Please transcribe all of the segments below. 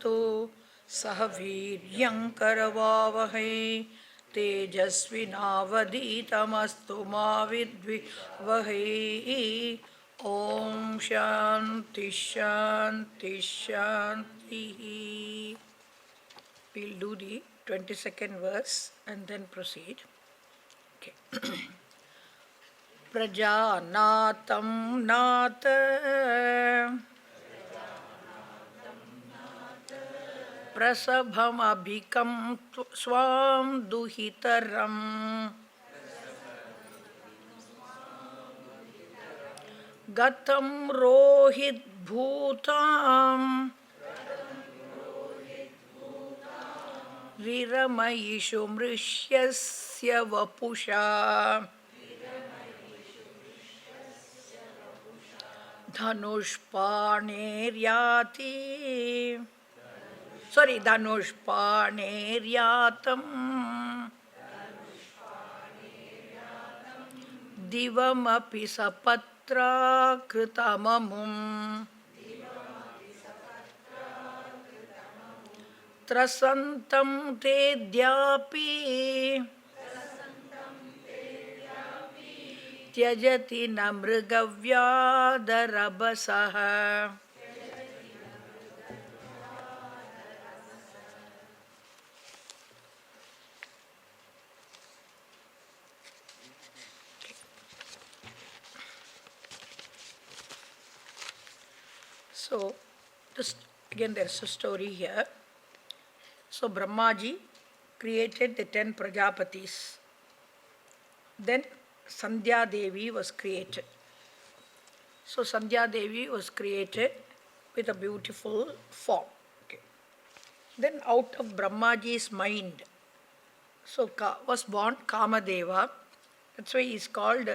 Vavatu Sahaviryam Karavavahai Tejasvinavaditamastu ma vidvivahai. Om Shanti Shanti Shanti. We'll do the 22nd verse and then proceed. Okay. Prajanatam Nata Prasabham Abhikam Swam Duhitaram Gatam Rohit Bhutam Viramayishu Mrishyasya Vapusha Dhanushpaneryati Dhanushpaneryatam Divamapi Sapatra Kritamamum Trasantam Tedyapi Tyajati Namrgavyadarabasaha. So, again there's a story here. So, Brahmaji created the 10 Prajapatis. Then Sandhya Devi was created. So, Sandhya Devi was created with a beautiful form. Okay. Then out of Brahmaji's mind, so was born Kamadeva. That's why he is called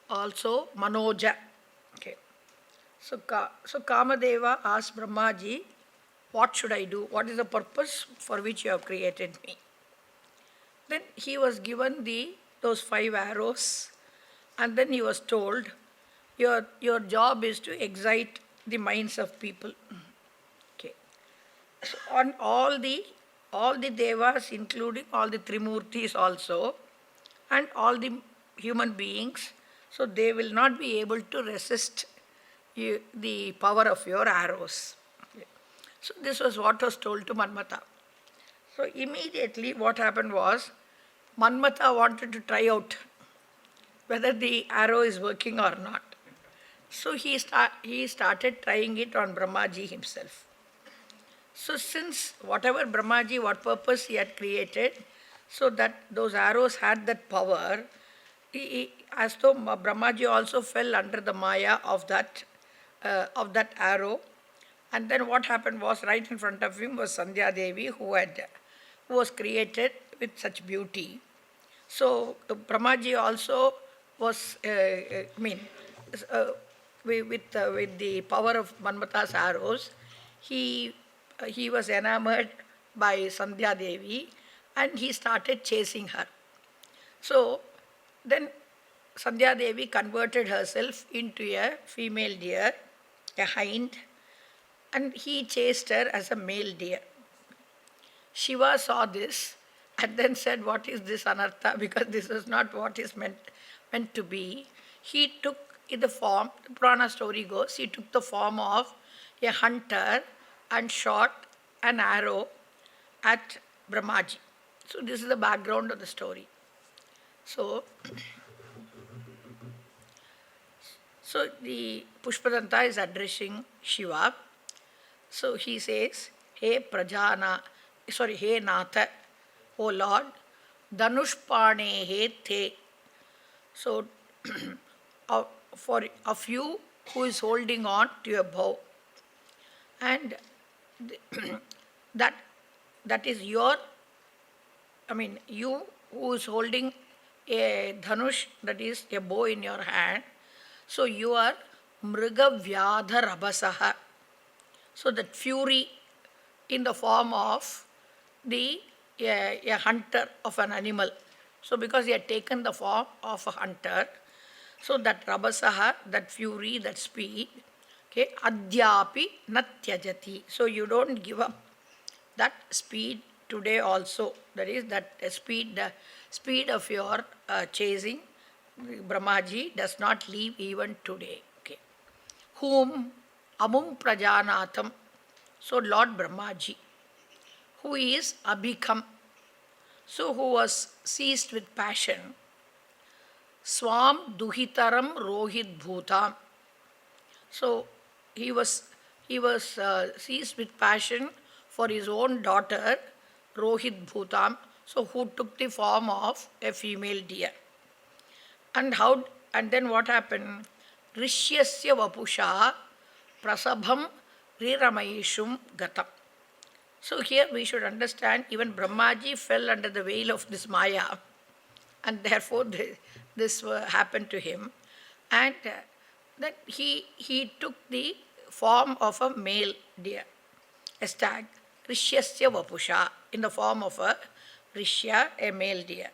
also Manoja. Okay. So Kamadeva asked Brahmaji, what should I do? What is the purpose for which you have created me? Then he was given those 5 arrows, and then he was told, your job is to excite the minds of people. Okay. So on all the devas, including all the Trimurtis also, and all the human beings, so they will not be able to resist the power of your arrows. Okay. So this was what was told to Manmatha. So immediately what happened was, Manmatha wanted to try out whether the arrow is working or not. So he started trying it on Brahmaji himself. So since what purpose he had created, so that those arrows had that power, as though Brahmaji also fell under the maya of that arrow. And then what happened was, right in front of him was Sandhya Devi, who was created with such beauty. So Brahmaji also was, with the power of Manmatha's arrows, he was enamored by Sandhya Devi, and he started chasing her. So then Sandhya Devi converted herself into a female deer, a hind, and he chased her as a male deer. Shiva saw this and then said, what is this anartha? Because this is not what is meant to be. He took the form, the Purana story goes, he took the form of a hunter and shot an arrow at Brahmaji. So this is the background of the story. So the Pushpadanta is addressing Shiva. So he says, Hey Natha, O Lord, Dhanushpanehe te. So of you who is holding on to your bow, and that is you who is holding a dhanush, that is a bow in your hand. So you are Mrigavyadha Rabasaha. So that fury in the form of a hunter of an animal. So because he had taken the form of a hunter, so that Rabasaha, that fury, that speed, okay, Adhyapi Natyajati. So you don't give up that speed today also. That is that the speed of your chasing Brahmaji does not leave even today. Okay. Whom amum prajanatham. So Lord Brahmaji, who is abhikam, so who was seized with passion, swam duhitaram rohit bhutam. So he was seized with passion for his own daughter Rohit Bhutam, so who took the form of a female deer. And then what happened? Rishyasya vapusha prasabham riramayishum gatam. So here we should understand even Brahmaji fell under the veil of this Maya, and therefore this happened to him. And that he took the form of a male deer, a stag, Rishyasya vapusha, in the form of a Rishya, a male deer.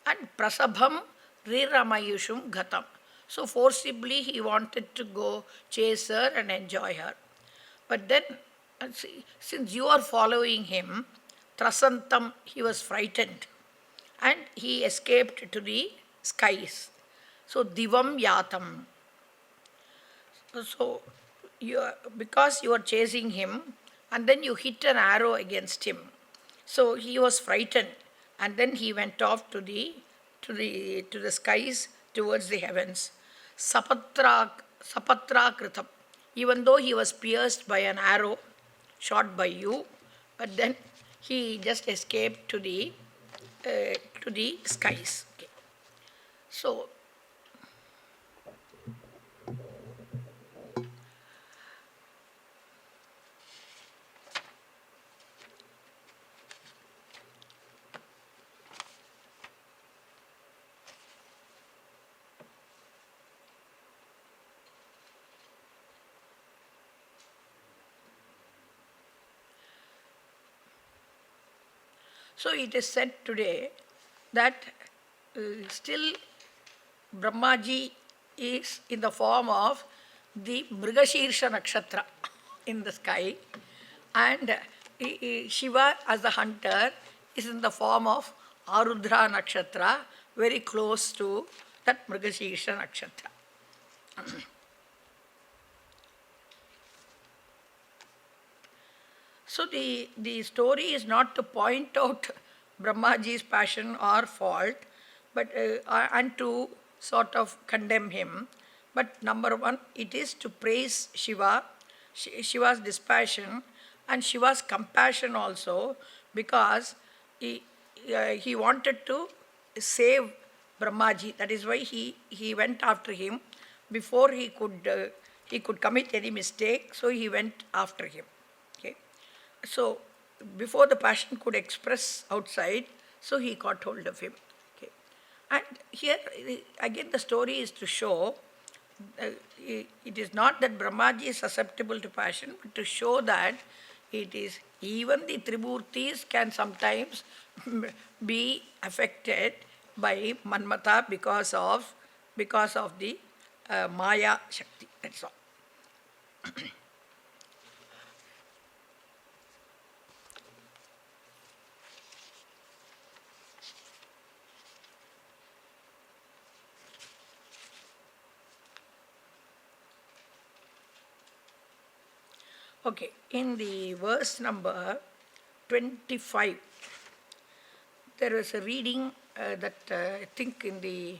And prasabham riramayushum gatam. So forcibly he wanted to go chase her and enjoy her. But then, since you are following him, trasantam, he was frightened and he escaped to the skies. So divam yatam. So because you are chasing him and then you hit an arrow against him. So he was frightened and then he went off to the skies, towards the heavens. Sapatra kritam. Even though he was pierced by an arrow shot by you, but then he just escaped to the skies. Okay. So So it is said today that still Brahmaji is in the form of the Mrigashirsha Nakshatra in the sky, and Shiva as the hunter is in the form of Arudra Nakshatra, very close to that Mrigashirsha Nakshatra. So the story is not to point out Brahmaji's passion or fault, but and to sort of condemn him. But number one, it is to praise Shiva, Shiva's dispassion and Shiva's compassion also, because he wanted to save Brahmaji. That is why he went after him before he could commit any mistake. So he went after him. Okay. So before the passion could express outside, so he caught hold of him. Okay. And here again the story is to show it is not that Brahmaji is susceptible to passion, but to show that it is even the Tribhurtis can sometimes be affected by Manmata because of the Maya Shakti. That's all. Okay, in the verse number 25, there is a reading that I think in the,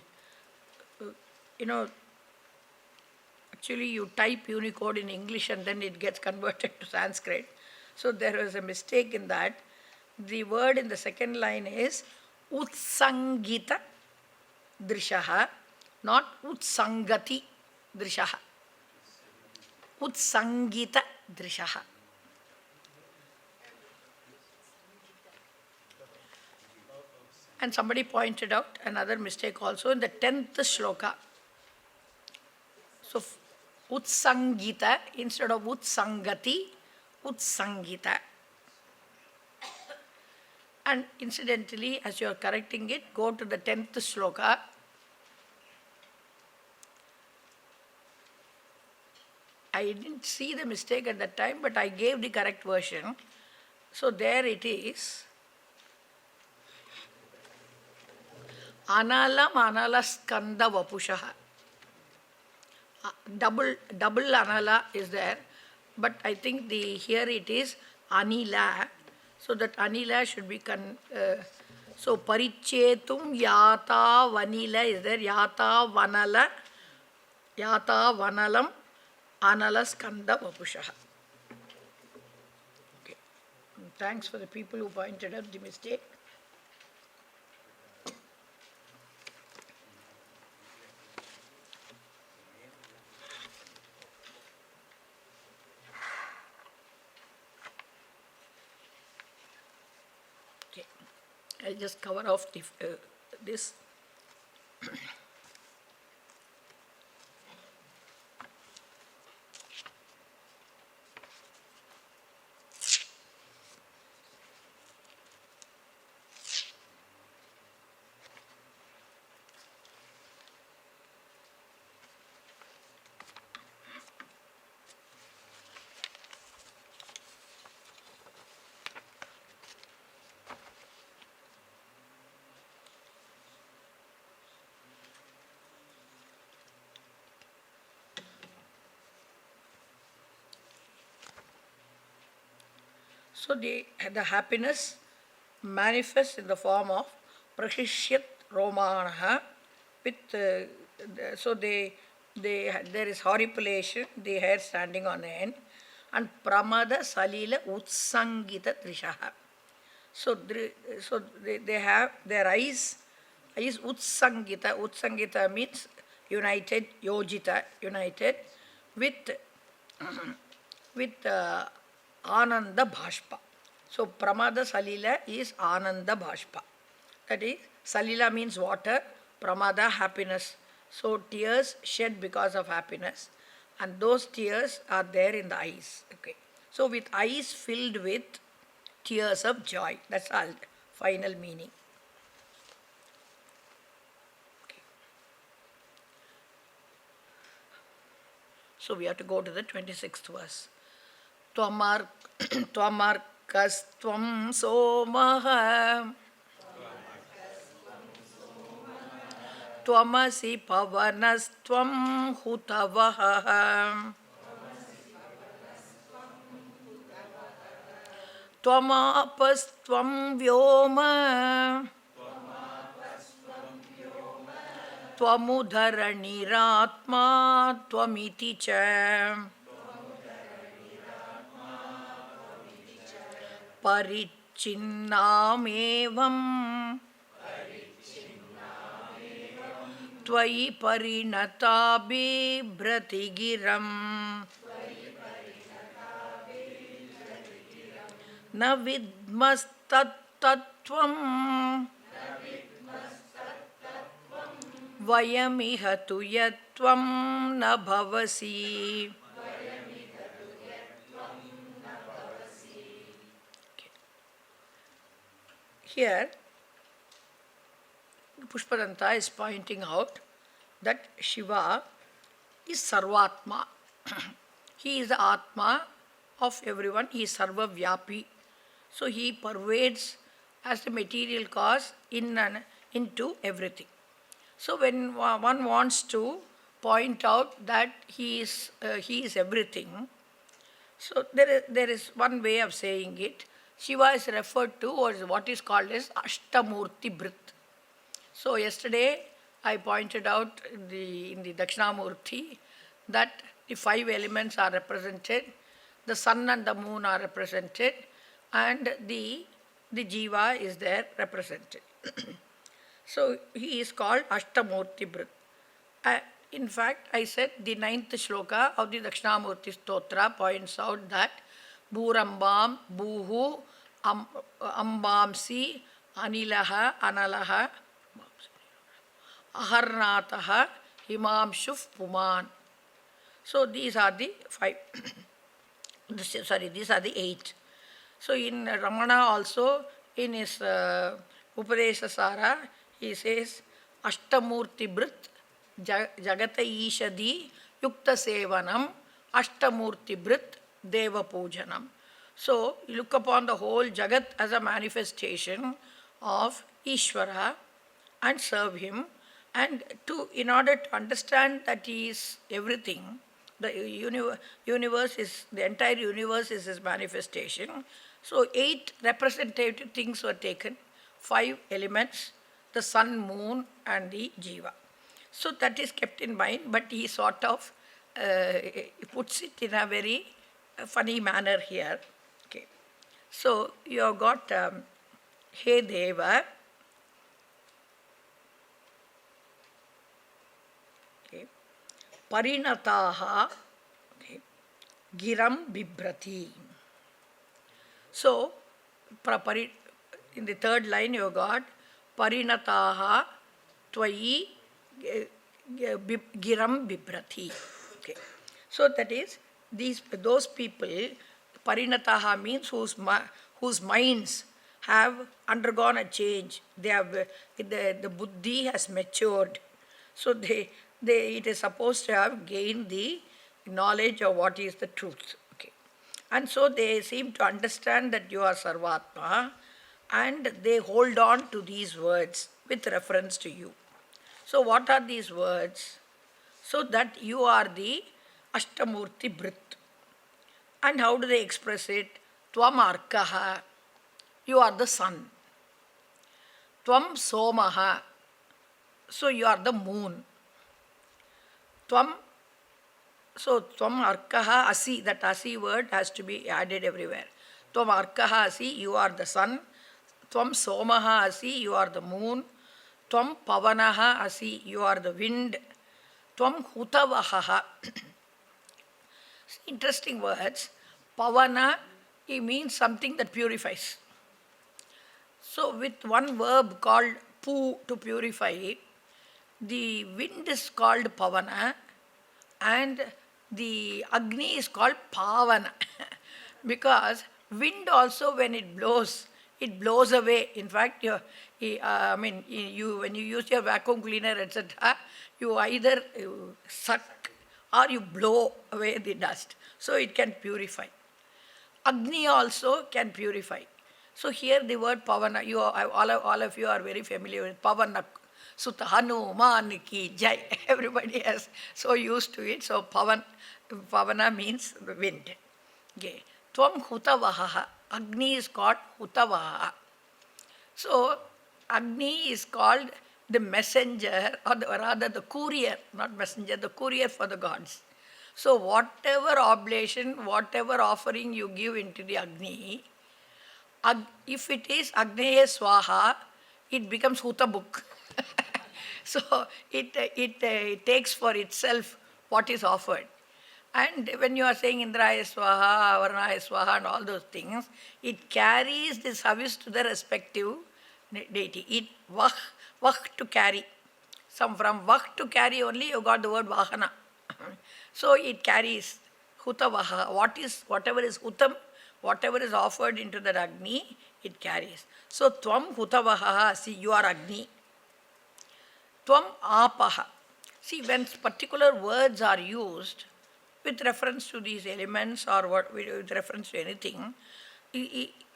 actually you type Unicode in English and then it gets converted to Sanskrit. So there was a mistake in that. The word in the second line is Utsangita Drishaha, not Utsangati Drishaha. Utsangita Drishaha. And somebody pointed out another mistake also in the 10th shloka. So Utsangita instead of Utsangati, Utsangita. And incidentally, as you are correcting it, go to the 10th shloka. I didn't see the mistake at that time, but I gave the correct version. So there it is. Analam analaskanda vapushaha. Double anala is there, but I think here it is anila. So that anila should be so parichetum yata vanila is there, yata vanalam analaskanda vapushaha. Okay. Thanks for the people who pointed out the mistake. I'll just cover off this. So the happiness manifests in the form of prahishyat romanaha with so there is horripilation, the hair standing on end, and pramada salila utsangita trishaha. So they have their eyes utsangita. Utsangita means united, yojita, united with Ananda Bhashpa. So Pramada Salila is Ananda Bhashpa. That is, Salila means water, Pramada happiness. So tears shed because of happiness, and those tears are there in the eyes. Okay. So with eyes filled with tears of joy. That's all final meaning. Okay. So we have to go to the 26th verse. Tvamarkastvam somaha Tvamasi pavanastvam hutavaha Tvamapastvam vyoma Tvamudharaniratma Tvamiti cha Parichinnāmevam Tvayi parinatabi bratigiram Na vidmastattatvam Vayamiha tuyatvam na bhavasi. Here, Pushpadanta is pointing out that Shiva is Sarvatma. He is the Atma of everyone. He is Sarva Vyapi. So he pervades as the material cause into everything. So when one wants to point out that he is everything, so there is one way of saying it. Shiva is referred to as what is called as Ashtamurti Brit. So yesterday I pointed out in the Dakshinamurti that the 5 elements are represented, the sun and the moon are represented, and the Jiva is there represented. So he is called Ashtamurti Brit. In fact, I said the 9th shloka of the Dakshinamurti Stotra points out that Bhurambam, Bhuhu, Ambamsi, Anilaha, Analaha, Aharnataha, Himamshuf, Puman. So these are the 5. These are the 8. So in Ramana also, in his Upadesasara, he says Ashtamurti Brit, Jagata Ishadi, Yukta Sevanam, Ashtamurti Brit, Deva Pujanam. So you look upon the whole Jagat as a manifestation of Ishvara and serve him. And in order to understand that he is everything, the universe is, the entire universe is his manifestation. So 8 representative things were taken, 5 elements, the sun, moon and the jiva. So that is kept in mind, but he sort of puts it in a very funny manner here. Okay. So you have got He Deva. Okay. Parinataha. Okay. Giram Bibrati. So in the third line you have got Parinataha Twayi Giram Bibrati. Okay. So that is those people, Parinataha means whose minds have undergone a change. They have the buddhi has matured. So it is supposed to have gained the knowledge of what is the truth. Okay. And so they seem to understand that you are Sarvatma, and they hold on to these words with reference to you. So what are these words? So that you are the Ashtamurti Brit. And how do they express it? Tvam Arkaha, you are the sun. Tvam Somaha, so you are the moon. Tvam Arkaha Asi, that Asi word has to be added everywhere. Tvam Arkaha Asi, you are the sun. Tvam Somaha Asi, you are the moon. Tvam Pavanaha Asi, you are the wind. Tvam Hutavaha. Interesting words. Pavana, it means something that purifies. So with one verb called pu, to purify, the wind is called Pavana and the Agni is called Pavana. Because wind also, when it blows away. In fact, when you use your vacuum cleaner, etc., you either suck or you blow away the dust. So it can purify. Agni also can purify. So here the word Pavana, all of you are very familiar with Pavana. Sutta Hanuman ki Jai. Everybody is so used to it. So Pavana means wind. Okay. Tvam Hutavaha. Agni is called Hutavaha. So Agni is called the messenger, or rather the courier, not messenger, the courier for the gods. So whatever oblation, whatever offering you give into the Agni, if it is Agneya Swaha, it becomes Huta book. So it takes for itself what is offered. And when you are saying Indraya Swaha, Varnaya Swaha and all those things, it carries the service to the respective deity. It vah to carry. From vah to carry only you got the word Vahana. So it carries Hutavaha. Whatever is Hutam, whatever is offered into that Agni, it carries. So Tvam Hutavaha, see, you are Agni. Tvam Apaha. See, when particular words are used with reference to these elements or with reference to anything,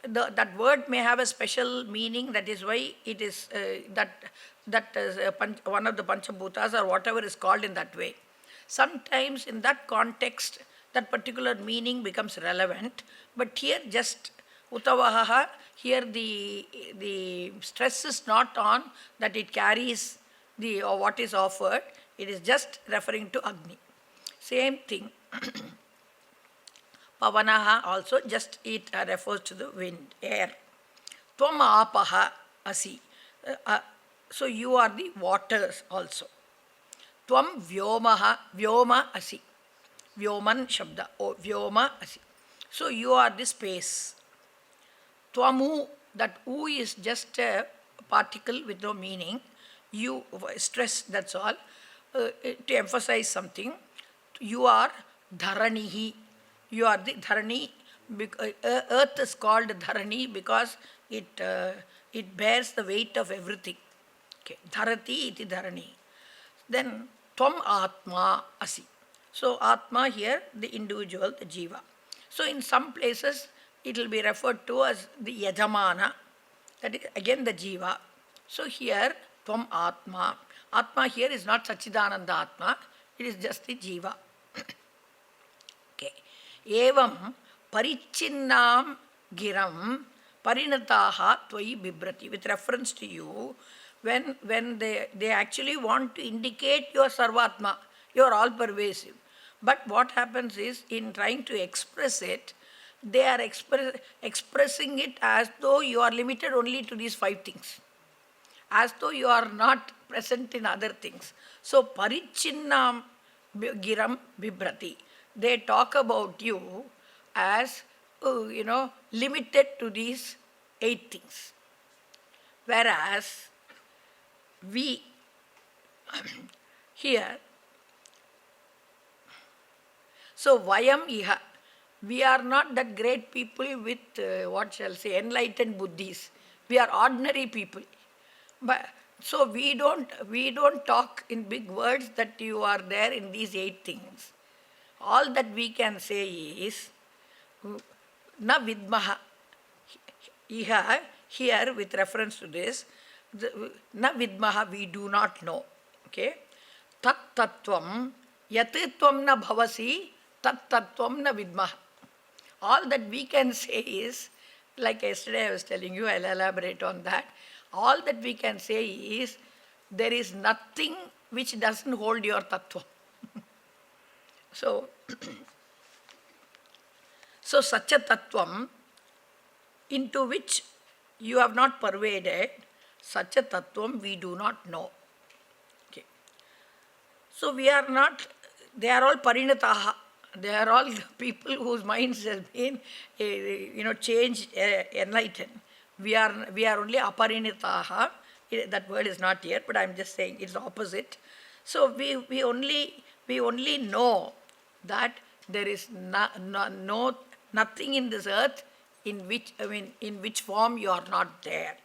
that word may have a special meaning. That is why it is that is one of the Panchabhutas or whatever is called in that way. Sometimes in that context, that particular meaning becomes relevant. But here just Utavaha, here the stress is not on that it carries or what is offered. It is just referring to Agni. Same thing. Pavanaha also just it refers to the wind, air. Tvam apaha asi. So you are the waters also. Tvam vyoma asi. Vyoman shabda. Oh, vyoma asi. So you are the space. Twamu, that u is just a particle with no meaning. You stress, that's all. To emphasize something, you are dharanihi. You are the dharani. Earth is called dharani because it bears the weight of everything. Okay. Dharati iti dharani. Then tvam atma asi. So atma here, the individual, the jiva. So in some places it will be referred to as the Yajamana, that is again the Jiva. So here, Tvam Atma. Atma here is not Sachidananda Atma, it is just the Jiva. Okay. Evam Parichinnam Giram Parinataha Tvai Bibrati. With reference to you, when they actually want to indicate your Sarvatma, you are all pervasive. But what happens is, in trying to express it, they are expressing it as though you are limited only to these 5 things, as though you are not present in other things. So, Parichinnam Giram Bibrati. They talk about you as, limited to these 8 things. Whereas, we here, so Vayam Iha, we are not that great people with, enlightened buddhis. We are ordinary people. But so we don't talk in big words that you are there in these 8 things. All that we can say is, na vidmaha. Here with reference to this, na vidmaha, we do not know. Okay? Tat tattvam, yatitvam na bhavasi, tat tattvam na vidmaha. All that we can say is, like yesterday I was telling you, I'll elaborate on that. All that we can say is, there is nothing which doesn't hold your tattva. So, such a tattvam into which you have not pervaded, such a tattvam we do not know. Okay. So we are not, they are all parinataha. They are all people whose minds have been, changed, enlightened. We are only aparinitaha. That word is not here, but I am just saying it's the opposite. So we only know that there is nothing in this earth in which form you are not there.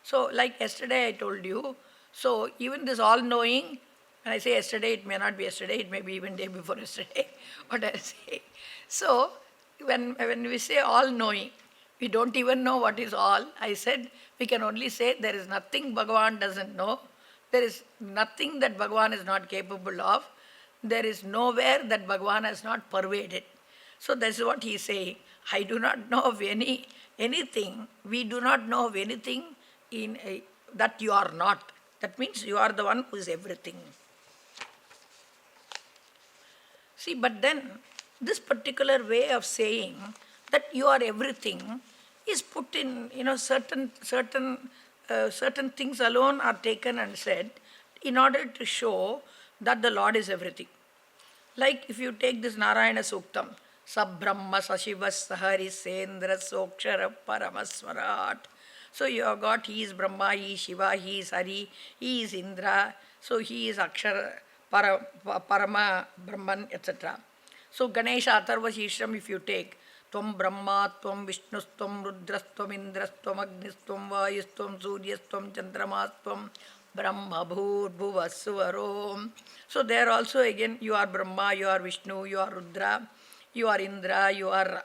So like yesterday I told you, so even this all-knowing, when I say yesterday, it may not be yesterday, it may be even day before yesterday, what I say. So when we say all-knowing, we don't even know what is all. I said we can only say there is nothing Bhagavan doesn't know. There is nothing that Bhagavan is not capable of. There is nowhere that Bhagavan has not pervaded. So that's what he is saying. I do not know of anything. We do not know of anything that you are not. That means you are the one who is everything. See, but then this particular way of saying that you are everything is put in, certain things alone are taken and said in order to show that the Lord is everything. Like if you take this Narayana Suktam, Sabrahma Sashivas Sahari Sendra Sokshara Paramaswarat. So you have got, he is Brahma, he is Shiva, he is Hari, he is Indra, so he is Akshara, Parama, Brahman, etc. So Ganesha Atharva Shishram, if you take, Tvam Brahma, Tvam Vishnustvam, Rudrastvam, Indrastvam, Agnistvam, Vayustvam, Suryastvam, Chandramastvam, Brahma Bhur Bhuvasuvarom. So there also again you are Brahma, you are Vishnu, you are Rudra, you are Indra, you are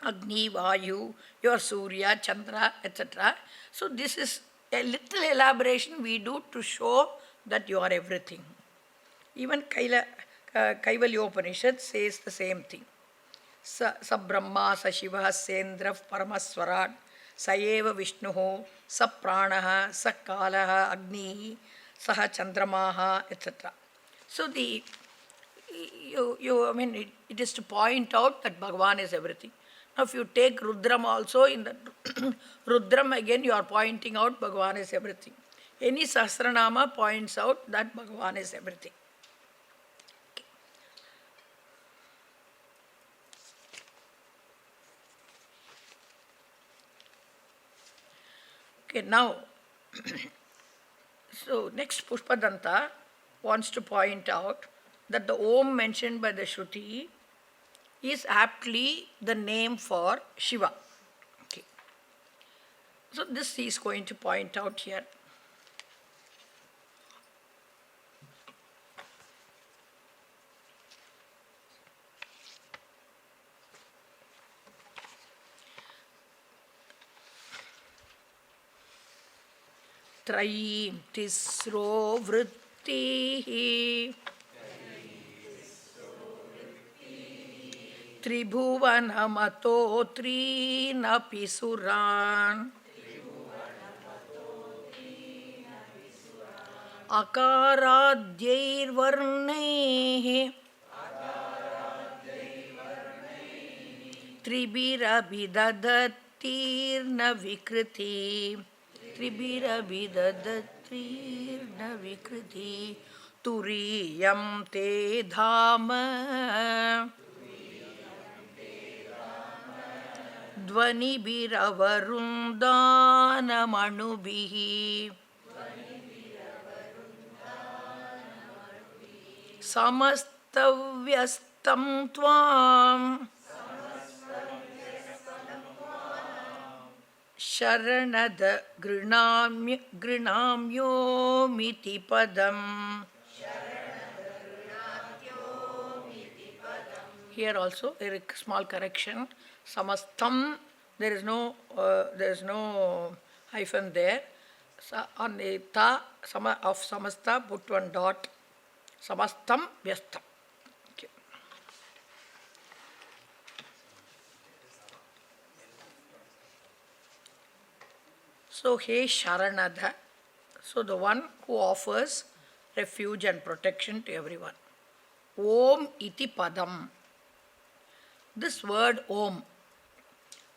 Agni, Vayu, you are Surya, Chandra, etc. So this is a little elaboration we do to show that you are everything. Even Kaivalya Upanishad says the same thing. Sa Brahma, sa Shiva, Sendra, Paramaswarat, sa eva Vishnuho, sa Pranaha, sa Kalaha, Agni, saha Chandramaha, etc. So it is to point out that Bhagavan is everything. Now if you take Rudram also, in the Rudram again you are pointing out Bhagavan is everything. Any Sahasranama points out that Bhagavan is everything. Okay, now, so next Pushpadanta wants to point out that the Om mentioned by the Shruti is aptly the name for Shiva. Okay. So this he is going to point out here. Trayim tisro vrittihi Tribhuvanamato trinapi suran Akaradyairvarnaihi Tribhirabhidadatirna vikriti Tribhirabhidadatirna vikriti Turiyam te dhama Dvanibhiravarundanamanubihi Samastavyastam tvam Sharanada grinamyomiti padam. Here also a small correction. Samastam, there is no hyphen there. On the ta of samasta, put one dot. Samastam vyastam. Okay. So, he Sharanada, so the one who offers refuge and protection to everyone. Om iti padam. This word Om,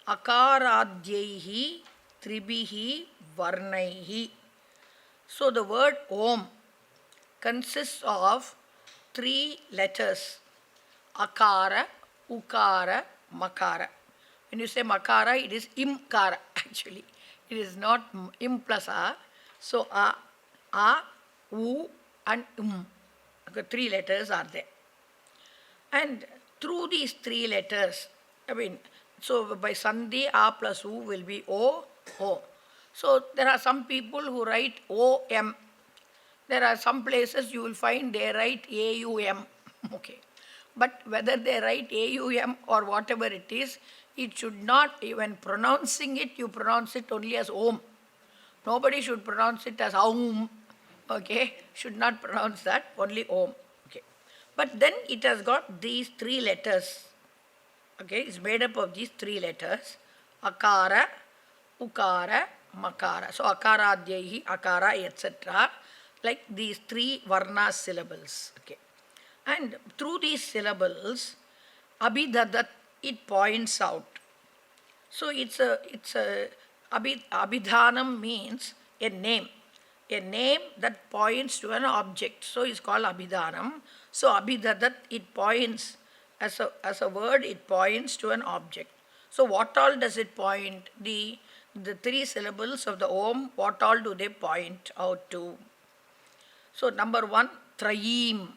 akaradhyaihi tribihi varnaihi. So the word Om consists of 3 letters, akara, ukara, makara. When you say makara, it is imkara actually. It is not im plus a. So a, u and The 3 letters are there. And through these 3 letters, so by Sandhi, A plus U will be O. So there are some people who write OM. There are some places you will find they write AUM. Okay. But whether they write AUM or whatever it is, it should not, when pronouncing it, you pronounce it only as Om. Nobody should pronounce it as Aum. Okay. Should not pronounce that, only Om. But then it has got these 3 letters. Okay, it's made up of these 3 letters. Akara, Ukara, Makara. So Akaradhyaihi, Akara, etc. Like these 3 varna syllables. Okay. And through these syllables, Abhidadat, it points out. So it's a Abhidhanam means a name. A name that points to an object. So it's called Abhidhanam. So Abhidadat, it points, as a word, it points to an object. So what all does it point? The 3 syllables of the Om, what all do they point out to? So number 1, Trayim.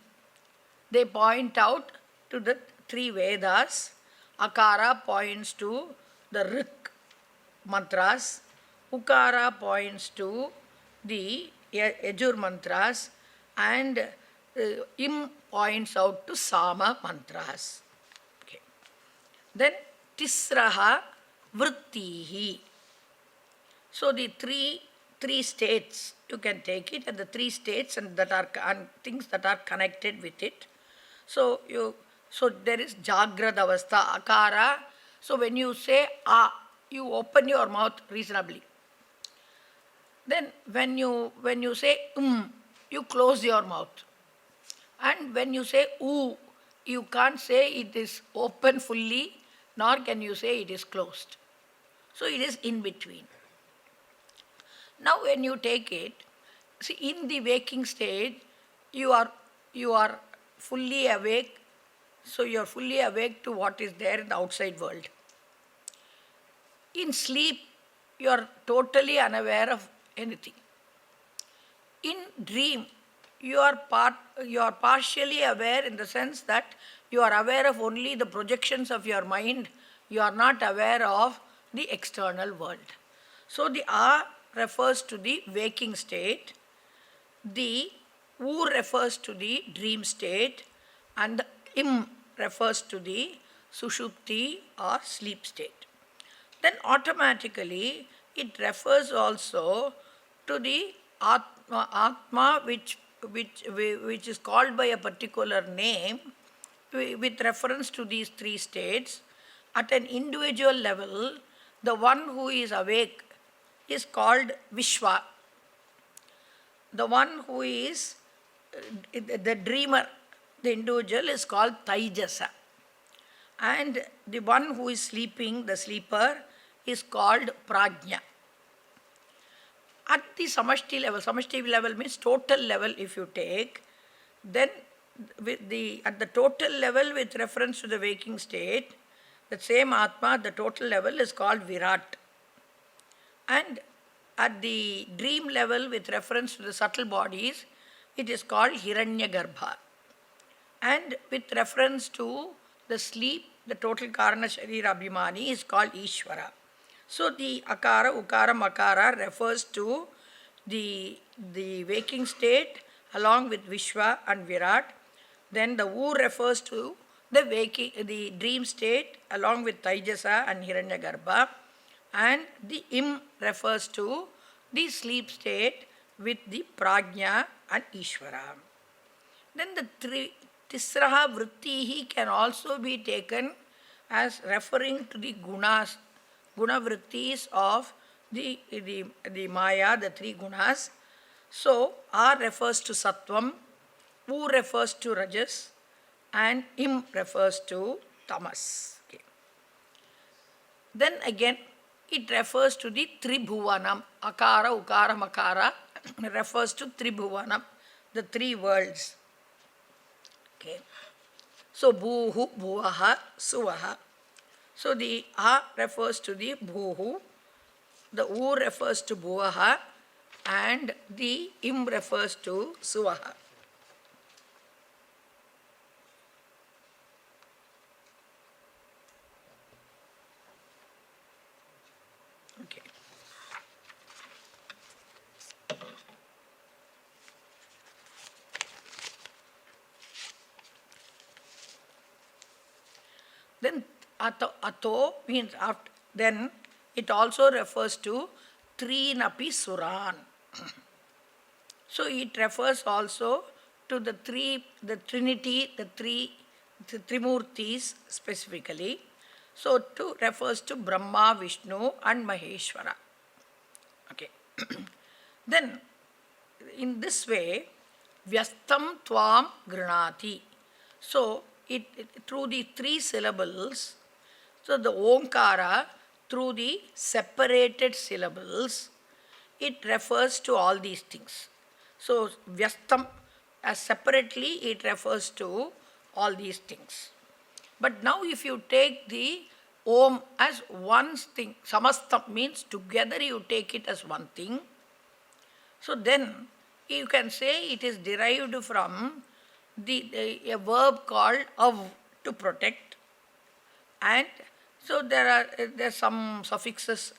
They point out to the 3 Vedas. Akara points to the Rik mantras. Ukara points to the Yajur mantras, and Im points out to Sama mantras. Okay. Then Tisraha Vrittihi. So the three states, you can take it, and the 3 states and things that are connected with it. So there is Jagrad Avastha, Akara. So when you say A, you open your mouth reasonably. Then when you say you close your mouth. And when you say U, you can't say it is open fully, nor can you say it is closed. So it is in between. Now when you take it, see, in the waking state, you are fully awake. So you are fully awake to what is there in the outside world. In sleep, you are totally unaware of anything. In dream, you are partially aware in the sense that you are aware of only the projections of your mind. You are not aware of the external world. So the A refers to the waking state, the U refers to the dream state, and the Im refers to the sushupti or sleep state. Then automatically it refers also to the Atma which is called by a particular name with reference to these three states. At an individual level, the one who is awake is called Vishwa. The one who is the dreamer, the individual, is called Taijasa. And the one who is sleeping, the sleeper, is called Prajna. At the samashti level means total level if you take, then at the total level with reference to the waking state, the same Atma at the total level is called Virat. And at the dream level with reference to the subtle bodies, it is called Hiranyagarbha. And with reference to the sleep, the total Karana Sharira Abhimani is called Ishvara. So the Akara, Ukara, Makara refers to the waking state along with Vishwa and Virat. Then the U refers to the dream state along with Taijasa and Hiranyagarbha. And the Im refers to the sleep state with the Prajna and Ishvara. Then the Tisraha Vrittihi can also be taken as referring to the gunas, guna vrittis of the Maya, the three gunas. So, R refers to Sattvam, U refers to Rajas, and Im refers to Tamas. Okay. Then again, it refers to the Tribhuvanam, Akara, Ukara, Makara, refers to Tribhuvanam, the three worlds. Okay. So, Bhuhu, Bhuvaha, Suvaha. So, the A refers to the Bhuhu, the U refers to Bhuvaha, and the Im refers to Suvaha. Okay. Then Ato means after, then it also refers to Trinapi Suran. So it refers also to the Trinity, the Trimurtis specifically. So two refers to Brahma, Vishnu and Maheshwara. Okay. Then in this way, Vyastam Tvam Granati. So through the three syllables, so the Omkara, through the separated syllables, it refers to all these things. So Vyastam, as separately, it refers to all these things. But now if you take the Om as one thing, Samastam means together you take it as one thing. So then you can say it is derived from a verb called Av, to protect. And so there are some suffixes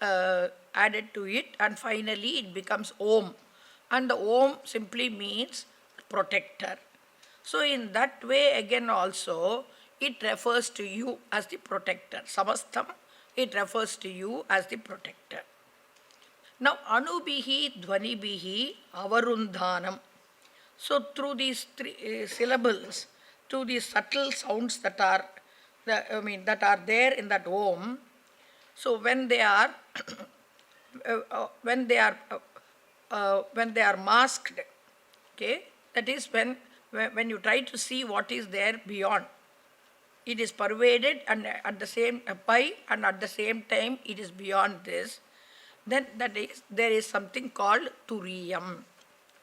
added to it, and finally it becomes Om. And the Om simply means protector. So in that way again also it refers to you as the protector. Samastam, it refers to you as the protector. Now Anubihi, Dvanibihi, Avarundhanam. So through these three syllables, through these subtle sounds that are there in that Om, so when they are masked, okay, that is when you try to see what is there beyond, it is pervaded and at the same time it is beyond this, then there is something called Turiyam.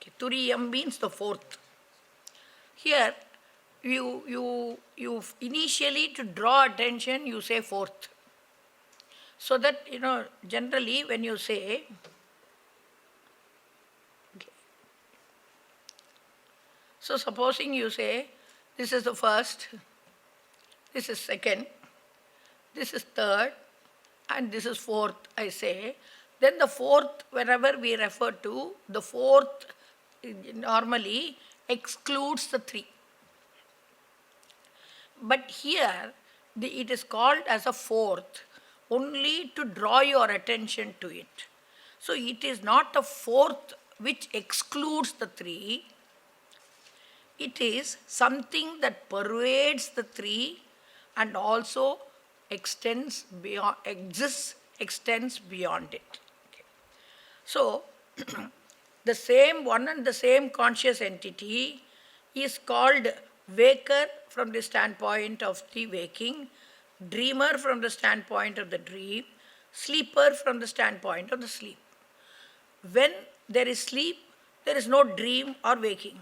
Okay, Turiyam means the fourth. Here you initially, to draw attention, you say fourth. So that, generally when you say, okay, so supposing you say, this is the first, this is second, this is third, and this is fourth, I say, then the fourth, whenever we refer to, the fourth normally excludes the three. But here, it is called as a fourth only to draw your attention to it. So it is not a fourth which excludes the three. It is something that pervades the three and also extends beyond, exists, extends beyond it. Okay. So, the same one and the same conscious entity is called waker from the standpoint of the waking, dreamer from the standpoint of the dream, sleeper from the standpoint of the sleep. When there is sleep, there is no dream or waking.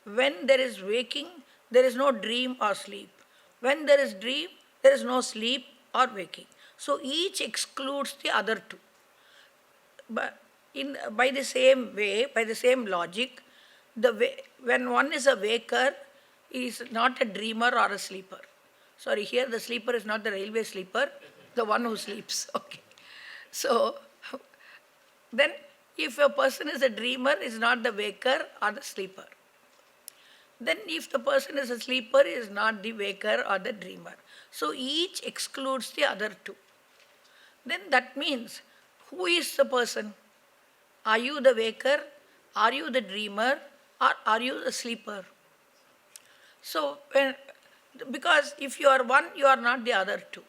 When there is waking, there is no dream or sleep. When there is dream, there is no sleep or waking. So each excludes the other two. But by the same way, by the same logic, when one is a waker, he is not a dreamer or a sleeper. Sorry, here the sleeper is not the railway sleeper, the one who sleeps. Okay. So, then if a person is a dreamer, is not the waker or the sleeper. Then if the person is a sleeper, is not the waker or the dreamer. So each excludes the other two. Then that means, who is the person? Are you the waker? Are you the dreamer? Or are you the sleeper? So, because if you are one, you are not the other two.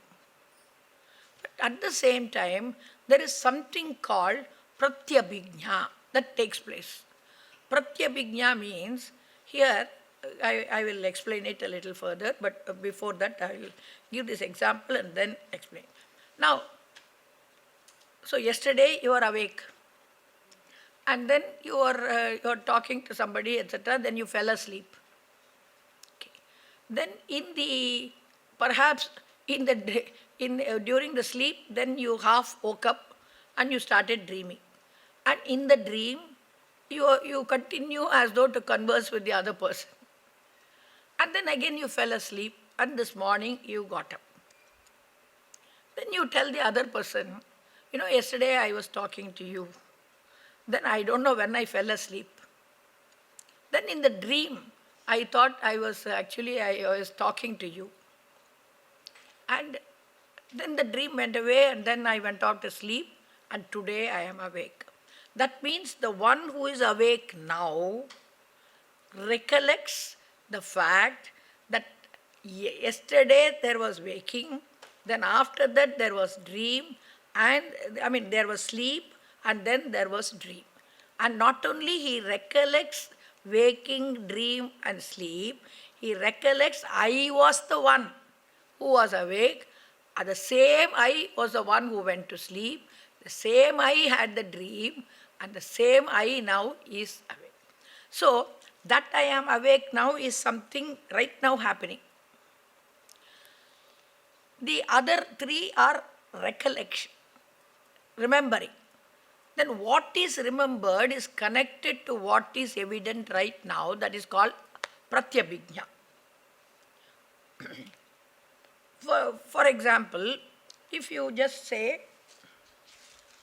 But at the same time, there is something called pratyabhijna that takes place. Pratyabhijna means, here I will explain it a little further, but before that I will give this example and then explain. Now, so yesterday you are awake, and then you are talking to somebody, etc., then you fell asleep. Okay. Then perhaps during the sleep, then you half woke up and you started dreaming. And in the dream, you continue as though to converse with the other person. And then again you fell asleep, and this morning you got up. Then you tell the other person, yesterday I was talking to you. Then I don't know when I fell asleep. Then in the dream, I thought I was talking to you. And then the dream went away, and then I went out to sleep, and today I am awake. That means the one who is awake now recollects the fact that yesterday there was waking, then after that there was dream, there was sleep, and then there was dream. And not only he recollects waking, dream and sleep, he recollects I was the one who was awake, and the same I was the one who went to sleep, the same I had the dream, and the same I now is awake. So, that I am awake now is something right now happening. The other three are recollection, remembering. Then what is remembered is connected to what is evident right now, that is called pratyabhijna. For example, if you just say,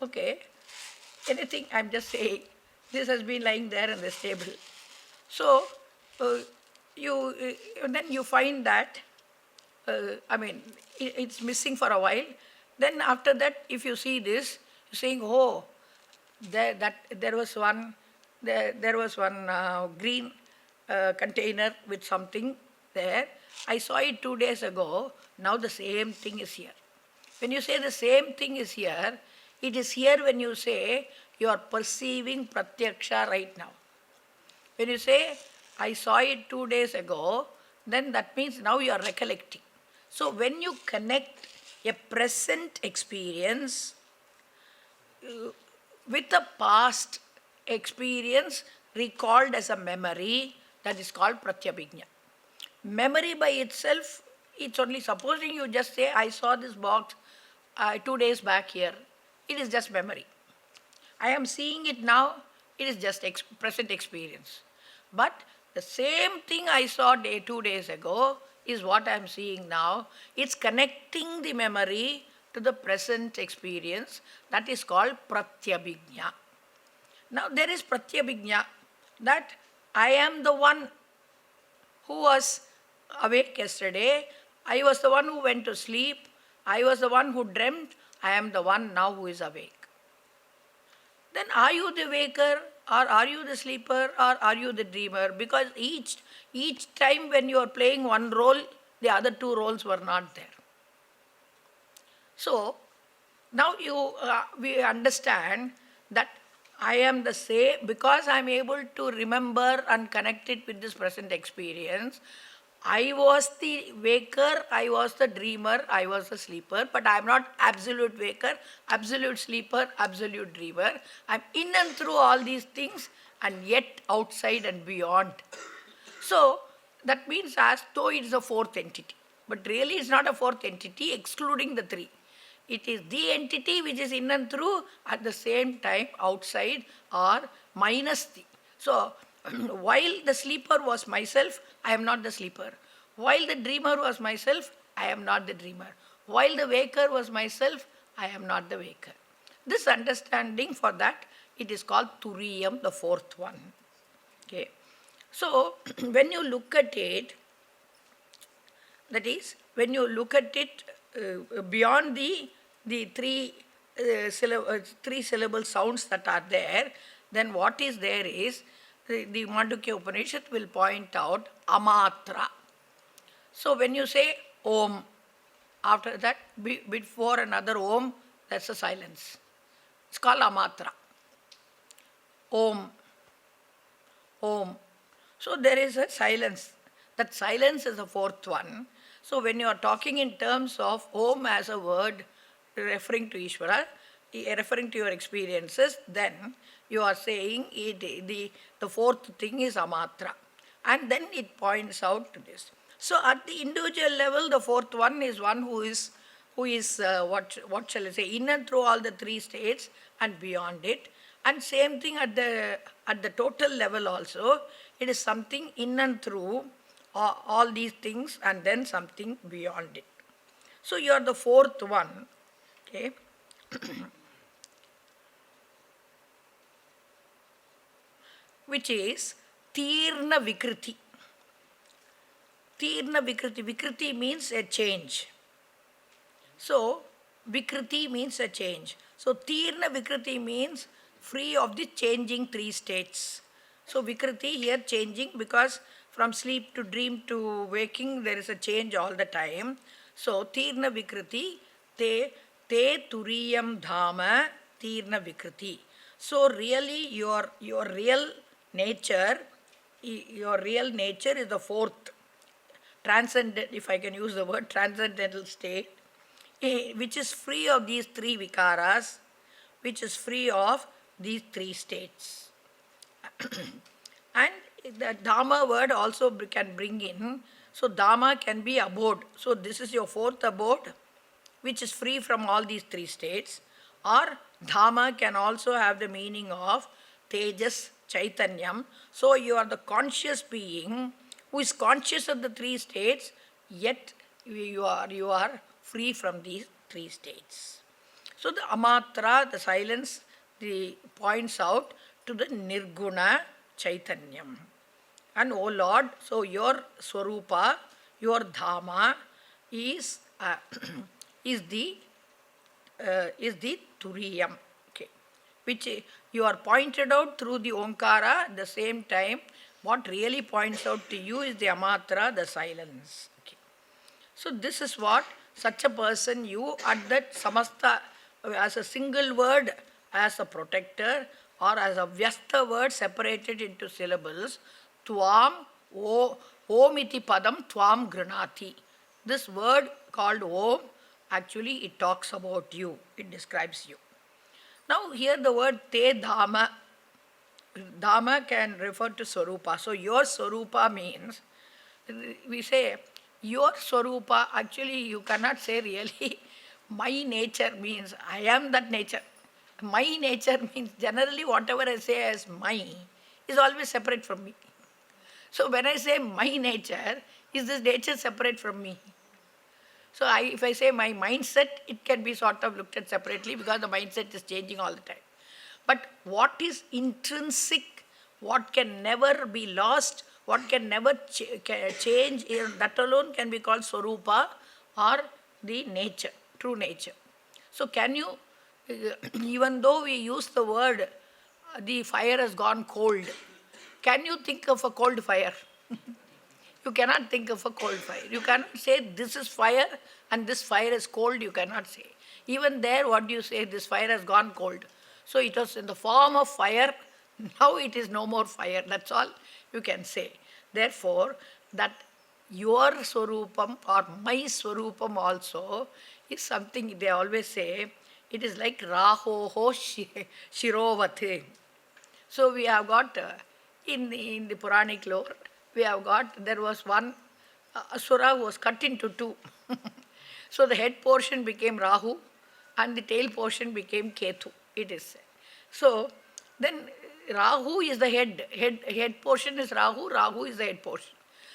okay, anything I am just saying, this has been lying there in this table. So, then you find that, it's missing for a while. Then after that, if you see this, you're saying, oh, there was one green container with something there. I saw it 2 days ago. Now the same thing is here. When you say the same thing is here, it is here when you say you are perceiving pratyaksha right now. When you say, I saw it 2 days ago, then that means now you are recollecting. So when you connect a present experience with a past experience recalled as a memory, that is called pratyabhijna. Memory by itself, it's only supposing you just say, I saw this box 2 days back here. It is just memory. I am seeing it now, it is just present experience. But the same thing I saw 2 days ago is what I am seeing now. It's connecting the memory to the present experience. That is called pratyabhijna. Now there is pratyabhijna, that I am the one who was awake yesterday. I was the one who went to sleep. I was the one who dreamt. I am the one now who is awake. then are you the waker, or are you the sleeper, or are you the dreamer? Because each time when you are playing one role, the other two roles were not there. So now we understand that I am the same because I am able to remember and connect it with this present experience. I was the waker, I was the dreamer, I was the sleeper, but I am not absolute waker, absolute sleeper, absolute dreamer. I am in and through all these things and yet outside and beyond. So that means as though it is a fourth entity. But really it's not a fourth entity excluding the three. It is the entity which is in and through at the same time outside or minus the. So while the sleeper was myself, I am not the sleeper. While the dreamer was myself, I am not the dreamer. While the waker was myself, I am not the waker. This understanding, for that it is called Turiyam, the fourth one. Okay. So when you look at it, that is, when you look at it beyond the three syllable sounds that are there, then what is there is the Mandukya Upanishad will point out amatra. So when you say Om, after that before another Om, that's a silence. It's called amatra. Om, Om. So there is a silence. That silence is the fourth one. So when you are talking in terms of Om as a word referring to Ishvara, referring to your experiences, then you are saying the fourth thing is amatra. And then it points out to this. So at the individual level, the fourth one is one who is what shall I say, in and through all the three states and beyond it. And same thing at the total level also, it is something in and through all these things and then something beyond it. So you are the fourth one. Okay. Which is Tirna Vikriti. Tirna Vikriti. Vikriti means a change. So Vikriti means a change. So Tirna Vikriti means free of the changing three states. So Vikriti here changing, because from sleep to dream to waking there is a change all the time. So Tirna Vikriti, te turiyam dhama tirna vikriti. So really your real nature is the fourth transcendent, if I can use the word, transcendental state, which is free of these three vikaras, which is free of these three states. And the Dhamma word also can bring in. So Dhamma can be abode. So this is your fourth abode, which is free from all these three states. Or Dhamma can also have the meaning of Tejas, Chaitanyam. So you are the conscious being who is conscious of the three states, yet you are free from these three states. So the amatra, the silence, points out to the nirguna Chaitanyam. And O Lord, so your Swarupa, your Dhamma is the Turiyam, okay, which you are pointed out through the Omkara. At the same time, what really points out to you is the Amatra, the silence. Okay. So this is what such a person, you at that Samasta, as a single word, as a protector, or as a Vyasta word separated into syllables, Tvam, Om iti padam Tvam granati. This word called Om, actually it talks about you, it describes you. Now here the word Te Dhama, Dhama can refer to Swarupa. So your Swarupa means, we say your Swarupa, actually you cannot say really my nature means I am that nature. My nature means generally whatever I say as my is always separate from me. So when I say my nature, is this nature separate from me? So if I say my mindset, it can be sort of looked at separately because the mindset is changing all the time. But what is intrinsic, what can never be lost, what can never change, that alone can be called Swarupa or the nature, true nature. So can you, even though we use the word the fire has gone cold. Can you think of a cold fire? You cannot think of a cold fire. You cannot say this is fire and this fire is cold, you cannot say. Even there, what do you say? This fire has gone cold. So it was in the form of fire, now it is no more fire. That's all you can say. Therefore, that your Swarupam or my Swarupam also is something they always say, it is like Rahoho Shirovate. So we have got, in the Puranic lore, we have got, there was one Asura who was cut into two. So the head portion became Rahu and the tail portion became Ketu, it is said. So then Rahu is the head portion is Rahu, Rahu is the head portion.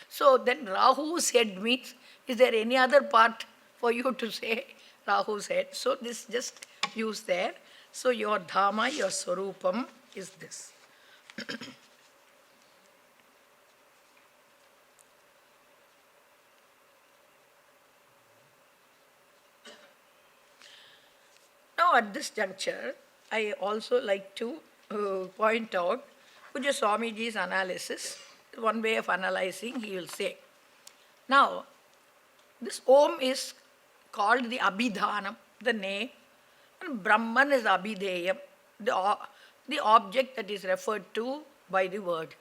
So then Rahu's head means, is there any other part for you to say Rahu's head? So this just used there. So your Dhamma, your Swarupam is this. Now at this juncture, I also like to point out Puja Swamiji's analysis. One way of analyzing, he will say. Now, this Om is called the Abhidhanam, the name, and Brahman is Abhideyam, the object that is referred to by the word.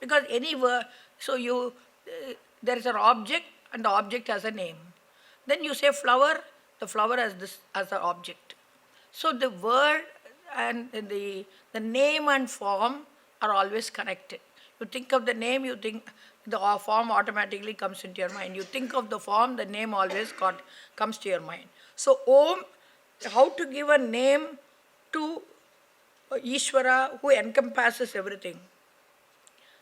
Because any word, so there is an object and the object has a name. Then you say flower, the flower has this as an object. So the word and the name and form are always connected. You think of the name, you think the form automatically comes into your mind. You think of the form, the name always comes to your mind. So Om, how to give a name to Ishvara who encompasses everything.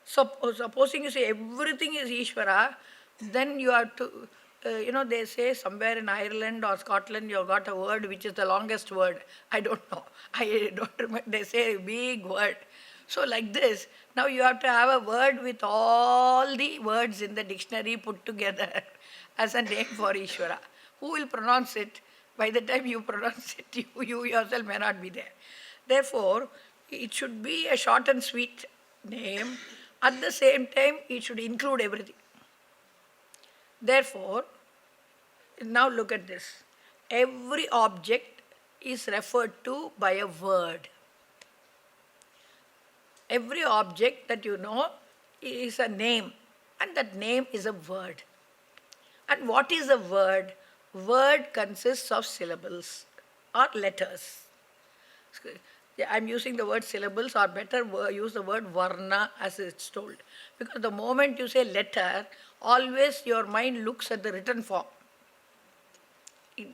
So supposing you say everything is Ishvara, then you have to, they say somewhere in Ireland or Scotland you have got a word which is the longest word. I don't know. I don't remember. They say a big word. So like this, now you have to have a word with all the words in the dictionary put together as a name for Ishvara. Who will pronounce it? By the time you pronounce it, you yourself may not be there. Therefore, it should be a short and sweet name. At the same time, it should include everything. Therefore, now look at this. Every object is referred to by a word. Every object that you know is a name, and that name is a word. And what is a word? Word consists of syllables or letters. I'm using the word syllables, or better use the word varna as it's told. Because the moment you say letter, always your mind looks at the written form.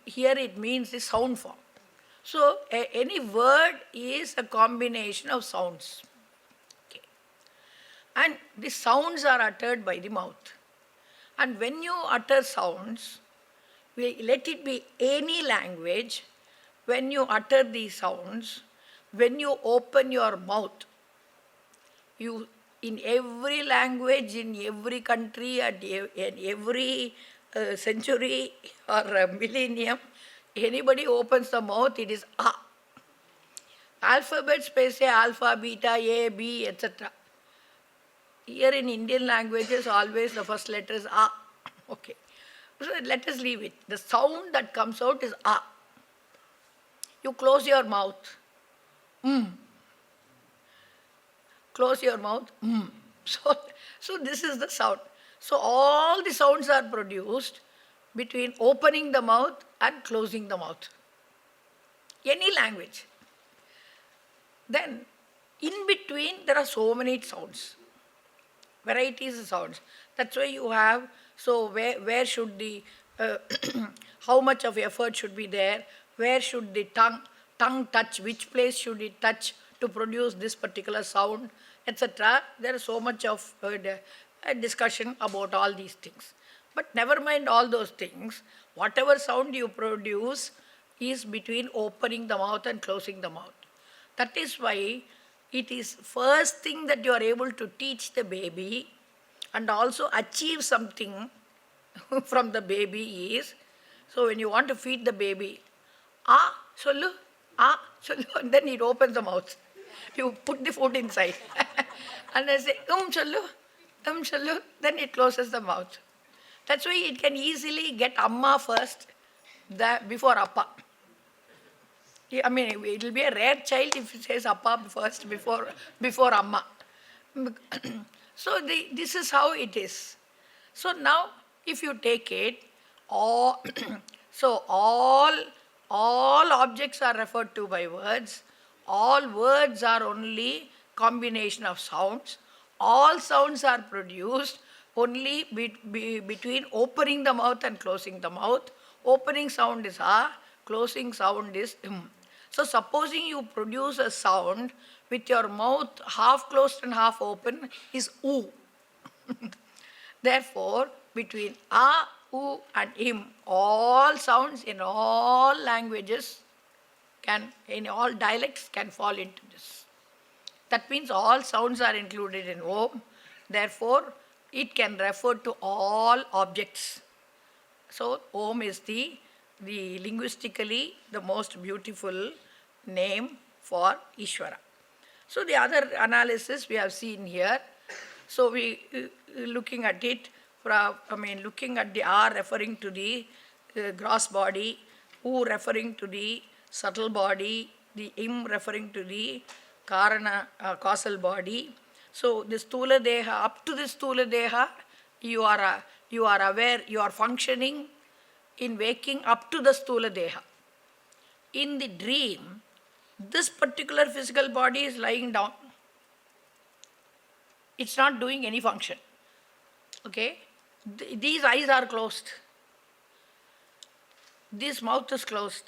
Here it means the sound form. So any word is a combination of sounds. Okay. And the sounds are uttered by the mouth. And when you utter sounds, let it be any language, when you utter these sounds, when you open your mouth, in every language, in every country, and in every century or millennium, anybody opens the mouth, it is A. Alphabets may say alpha, beta, A, B, etc. Here in Indian languages, always the first letter is A. Okay. So let us leave it. The sound that comes out is A. You close your mouth. Close your mouth. So this is the sound. So all the sounds are produced between opening the mouth and closing the mouth. Any language. Then in between there are so many sounds. Varieties of sounds. That's why you have, so where should the, how much of effort should be there, where should the tongue touch, which place should it touch to produce this particular sound, etc. There is so much of discussion about all these things. But never mind all those things, whatever sound you produce is between opening the mouth and closing the mouth. That is why it is first thing that you are able to teach the baby and also achieve something from the baby is, so when you want to feed the baby, sollu, and then it opens the mouth. You put the food inside. And they say, challu, then it closes the mouth. That's why it can easily get amma first before appa. I mean, it will be a rare child if it says appa first before amma. So this is how it is. So now, if you take it, all, so all objects are referred to by words. All words are only combination of sounds. All sounds are produced only between opening the mouth and closing the mouth. Opening sound is a, closing sound is im. So supposing you produce a sound with your mouth half closed and half open is oo. Therefore, between a, oo and im, all sounds in all languages in all dialects can fall into this. That means all sounds are included in om. Therefore, it can refer to all objects. So, om is the linguistically the most beautiful name for Ishvara. So, the other analysis we have seen here. So, we looking at it looking at the R referring to the gross body, U referring to the subtle body, the Im referring to the Karana, causal body. So, the Stula Deha, up to the Stula Deha, you are aware, you are functioning in waking up to the Stula Deha. In the dream, this particular physical body is lying down. It's not doing any function. Okay? These eyes are closed. This mouth is closed.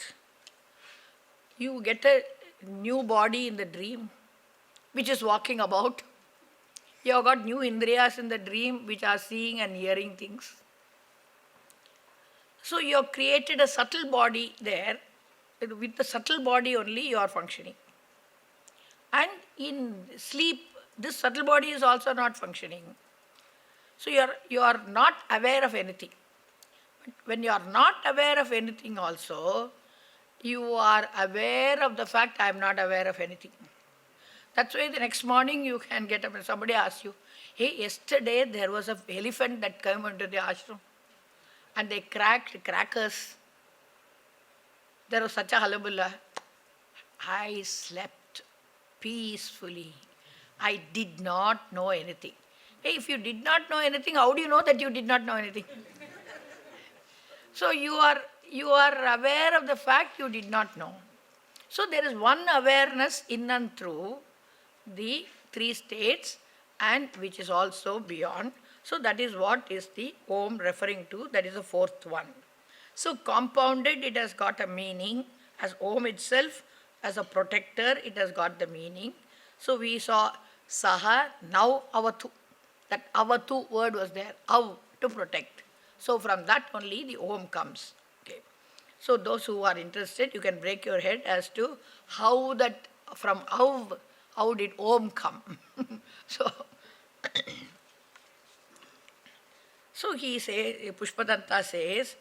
You get a new body in the dream, which is walking about. You have got new indriyas in the dream, which are seeing and hearing things. So you have created a subtle body there. With the subtle body only you are functioning. And in sleep, this subtle body is also not functioning. So you are not aware of anything. But when you are not aware of anything also, you are aware of the fact I am not aware of anything. That's why the next morning you can get up and somebody asks you, hey, yesterday there was an elephant that came into the ashram and they cracked crackers. There was such a hullabulla. I slept peacefully. I did not know anything. Hey, if you did not know anything, how do you know that you did not know anything? So you are aware of the fact you did not know. So there is one awareness in and through the three states and which is also beyond. So that is what is the Om referring to. That is the fourth one. So compounded, it has got a meaning. As Om itself, as a protector, it has got the meaning. So we saw Saha, now Avatu. That Avatu word was there, Av, to protect. So from that only the Om comes. Okay. So those who are interested, you can break your head as to how that, from Av, how did Om come? So he says, Pushpadanta says,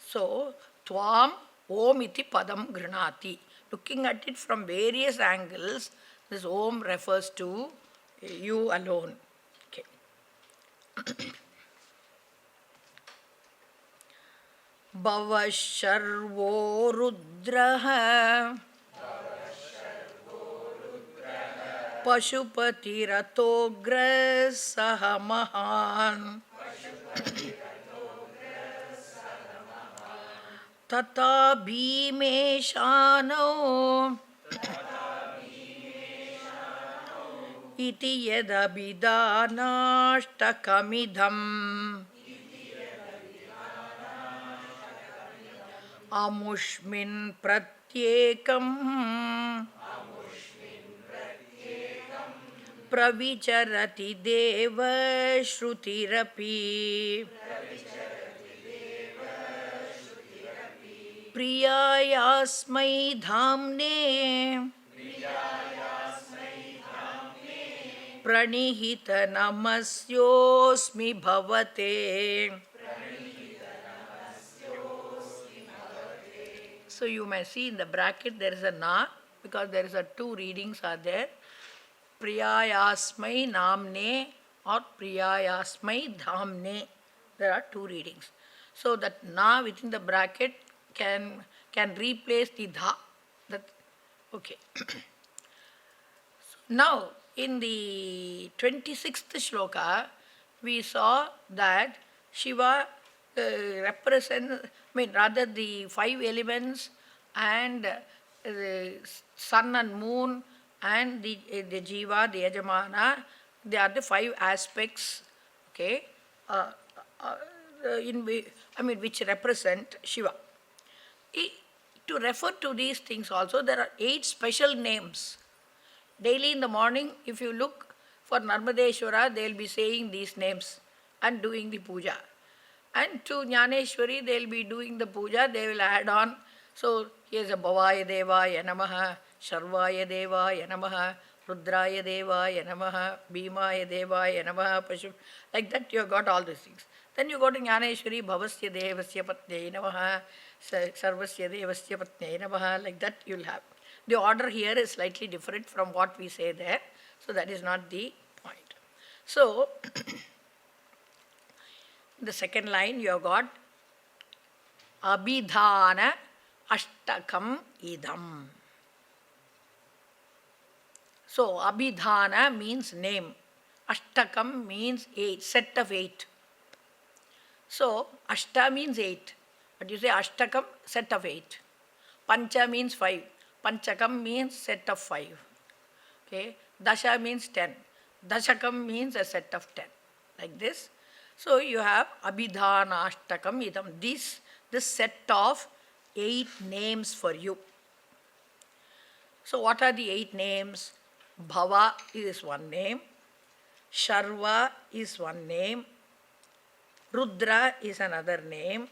so Tvam Om iti padam granati. Looking at it from various angles, this Om refers to you alone. Okay. Bhavasharvo rudraha Pashupatirato saha mahan Tata bhimeshano iti yadabidanashtakamidham amushmin pratyekam pravicharati deva shrutirapi priyayasmai dhamne pranihita namasyosmi bhavate. So you may see in the bracket there is a na, because there is a two readings are there. Priyayasmai Namne or Priyayasmai Dhamne. There are two readings. So that Na within the bracket can replace the Dha. That, okay. Now, in the 26th shloka, we saw that Shiva represents, rather the five elements and the sun and moon and the Jiva, the Yajamana, they are the five aspects, okay, which represent Shiva. To refer to these things also, there are 8 special names. Daily in the morning, if you look for Narmadeshwara, they will be saying these names and doing the puja. And to Jnaneshwari, they will be doing the puja, they will add on. So, here is a Bhavaya Devaya Namaha, Sharvaya Devaya Namaha, Rudraya Devaya Namaha, Bhimaya Devaya Namaha, Pashu. Like that, you have got all these things. Then you go to Jnaneshwari, Bhavasya Devasya Patnei Namaha, Sarvasya Devasya Patnei Namaha, like that you will have. The order here is slightly different from what we say there, so that is not the point. So, the second line you have got Abhidhana Ashtakam Idam. So, Abhidhana means name, Ashtakam means 8, set of 8. So, Ashta means 8, but you say Ashtakam, set of 8. Pancha means 5. Panchakam means set of 5. Okay. Dasha means 10. Dashakam means a set of 10. Like this. So you have Abhidhana Ashtakam Idam. This set of 8 names for you. So what are the 8 names? Bhava is one name. Sharva is one name. Rudra is another name.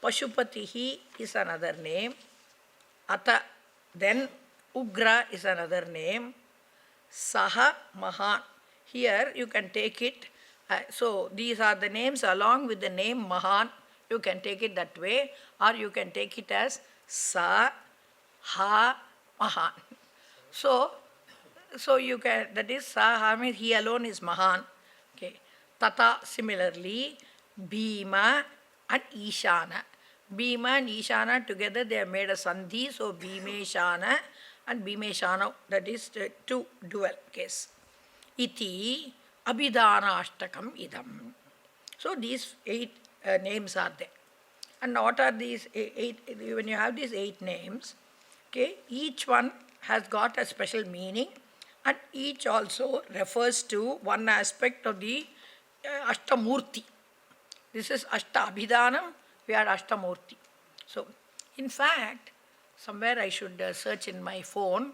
Pashupatihi is another name. Ata, then Ugra is another name. Saha Mahan. Here you can take it. So these are the names along with the name Mahan. You can take it that way, or you can take it as Sa, Ha, Mahan. So you can, that is Sa, Ha means he alone is Mahan. Okay. Tata similarly, Bhima and Ishana. Bhima and Ishana together they have made a sandhi, so Bhimeshana and Bhimeshana, that is two dual case. Iti Abhidhana Ashtakam Idam. So these 8 names are there. And what are these 8? When you have these 8 names, okay, each one has got a special meaning, and each also refers to one aspect of the Ashtamurti. This is Ashta Abhidhanam, we are Ashtamurti. So, in fact, somewhere I should search in my phone.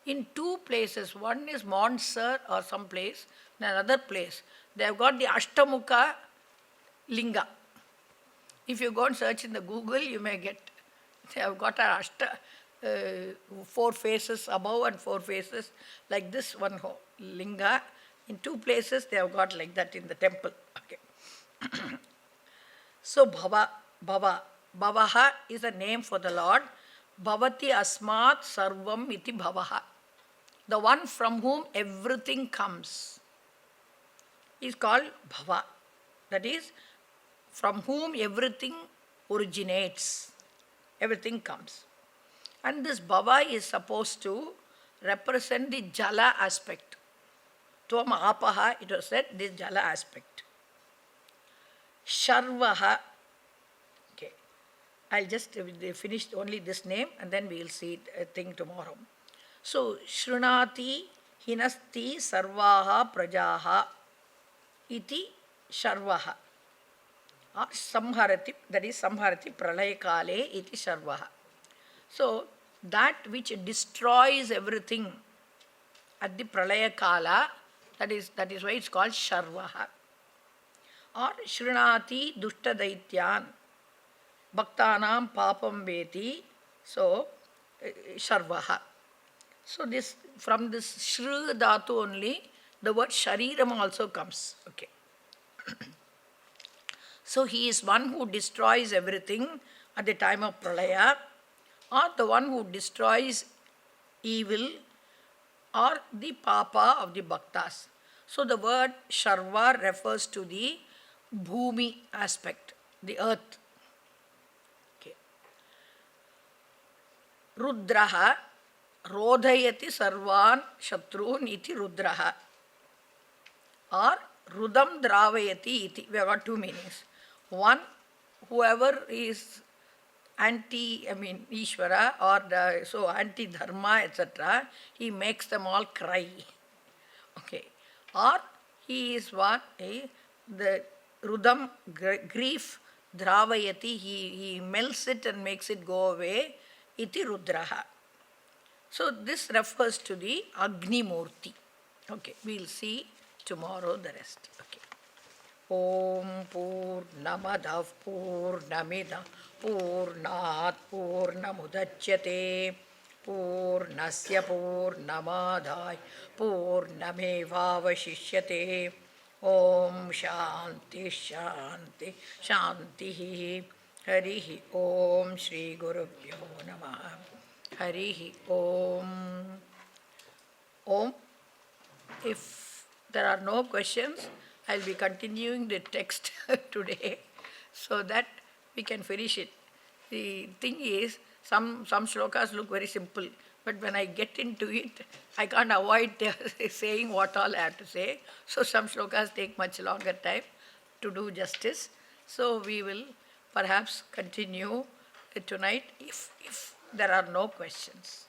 In 2 places, one is Montsar or some place, in another place, they have got the Ashtamukha Linga. If you go and search in the Google, you may get, they have got an Ashta, 4 faces above and 4 faces, like this one Linga. In 2 places, they have got like that in the temple. Okay. So, Bhavaha is a name for the Lord. Bhavati Asmat Sarvam Iti Bhavaha. The one from whom everything comes is called Bhava. That is, from whom everything originates. Everything comes. And this Bhava is supposed to represent the Jala aspect. Tvam Apaha, it was said, this Jala aspect. Sharvaha. Okay. I'll just finish only this name and then we'll see a thing tomorrow. So, Shrunati Hinasti Sarvaha Prajaha Iti Sharvaha. Or Samharati, that is Samharati Pralaya Kale Iti Sharvaha. So, that which destroys everything at the Pralaya Kala, that is why it's called Sharvaha. Or Shrunati Dushta Daityan Bhaktanam Papam Veti, so Sharvaha. So this, from this Shru Dhatu only, the word Shariram also comes. Okay. So he is one who destroys everything at the time of Pralaya, or the one who destroys evil or the papa of the bhaktas. So the word Sharva refers to the bhumi aspect, the earth. Okay. Rudraha rodhayati sarvan shatrun iti rudraha, or rudam dravayati iti. We have got two meanings. One, whoever is Ishvara or anti-dharma, etc., he makes them all cry. Okay. Or he is what? The rudam, grief, dravayati, he melts it and makes it go away, iti rudraha. So this refers to the Agni Murti. Okay, we'll see tomorrow the rest. Okay. Om Purnamadav Purnamida Purnat Purnamudachyate Purnasya Purnamadai Purnamevavashishyate. Om Shanti Shanti Shanti. Harihi Om Shri Gurubhyo Namaha. Harihi Om. Om. If there are no questions, I'll be continuing the text today so that we can finish it. The thing is, some shlokas look very simple, but when I get into it, I can't avoid saying what all I have to say. So some shlokas take much longer time to do justice. So we will perhaps continue tonight if there are no questions.